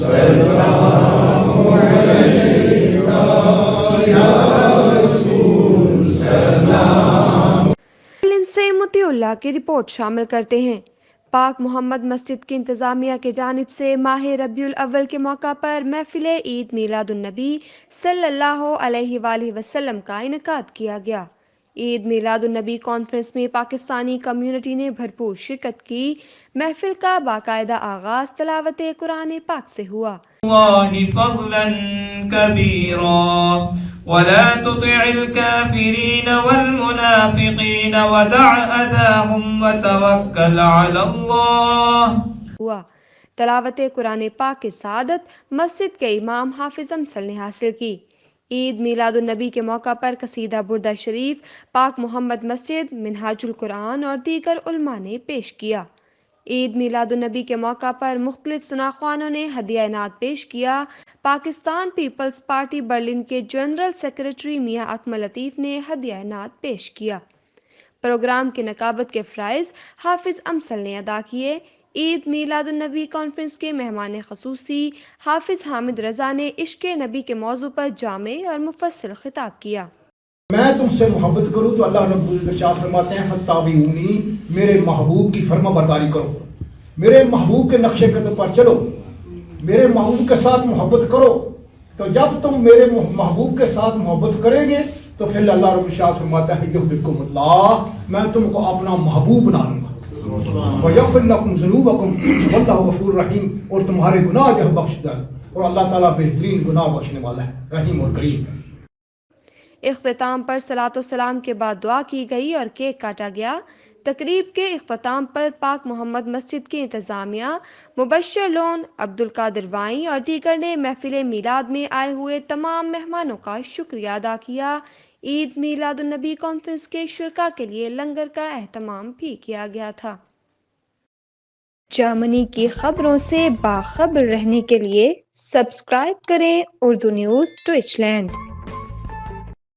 سے مطیع اللہ کی رپورٹ شامل کرتے ہیں۔ پاک محمد مسجد کی انتظامیہ کی جانب سے ماہ ربیع الاول کے موقع پر محفل عید میلاد النبی صلی اللہ علیہ وآلہ وسلم کا انعقاد کیا گیا۔ عید میلاد النبی کانفرنس میں پاکستانی کمیونٹی نے بھرپور شرکت کی۔ محفل کا باقاعدہ آغاز تلاوت قرآن پاک سے ہوا۔ اللہ فضلا کبیرا ولا تطع الكافرين والمنافقين ودع أذاهم وتوكل على الله ہوا۔ تلاوت قرآن پاک کی سعادت مسجد کے امام حافظ امثل نے حاصل کی۔ عید میلاد النبی کے موقع پر قصیدہ بردہ شریف پاک محمد مسجد، منہاج القرآن اور دیگر علماء نے پیش کیا۔ عید میلاد النبی کے موقع پر مختلف ثناخوانوں نے ہدیہ انعام پیش کیا۔ پاکستان پیپلز پارٹی برلن کے جنرل سیکریٹری میاں اکمل لطیف نے ہدیہ انعام پیش کیا۔ پروگرام کی نقابت کے فرائض حافظ امثل نے ادا کیے۔ عید میلاد النبی کانفرنس کے مہمان خصوصی حافظ حامد رضا نے عشق نبی کے موضوع پر جامع اور مفصل خطاب کیا۔ میں تم سے محبت کروں تو اللہ رب العزت فرماتے ہیں فاتبعونی، میرے محبوب کی فرما برداری کرو، میرے محبوب کے نقش قدم پر چلو، میرے محبوب کے ساتھ محبت کرو۔ تو جب تم میرے محبوب کے ساتھ محبت کریں گے تو پھر اللہ رب العزت فرماتا ہے یحببکم اللہ، میں تم کو اپنا محبوب بنا لوں گا، وَيَغْفِرْ لَكُمْ ذُنُوبَكُمْ وَاللَّهُ غَفُورٌ رَحِيمٌ، اور تمہارے گناہ جو ہے بخش دے، اور اللہ تعالیٰ بہترین گناہ بخشنے والا ہے، رحیم اور کریم ہے۔ اختتام پر صلاۃ و سلام کے بعد دعا کی گئی اور کیک کاٹا گیا۔ تقریب کے اختتام پر پاک محمد مسجد کی انتظامیہ، مبشر لون، عبد القادر وائیں اور دیگر نے محفل میلاد میں آئے ہوئے تمام مہمانوں کا شکریہ ادا کیا۔ عید میلاد النبی کانفرنس کے شرکاء کے لیے لنگر کا اہتمام بھی کیا گیا تھا۔ جرمنی کی خبروں سے باخبر رہنے کے لیے سبسکرائب کریں اردو نیوز ڈویچ لینڈ۔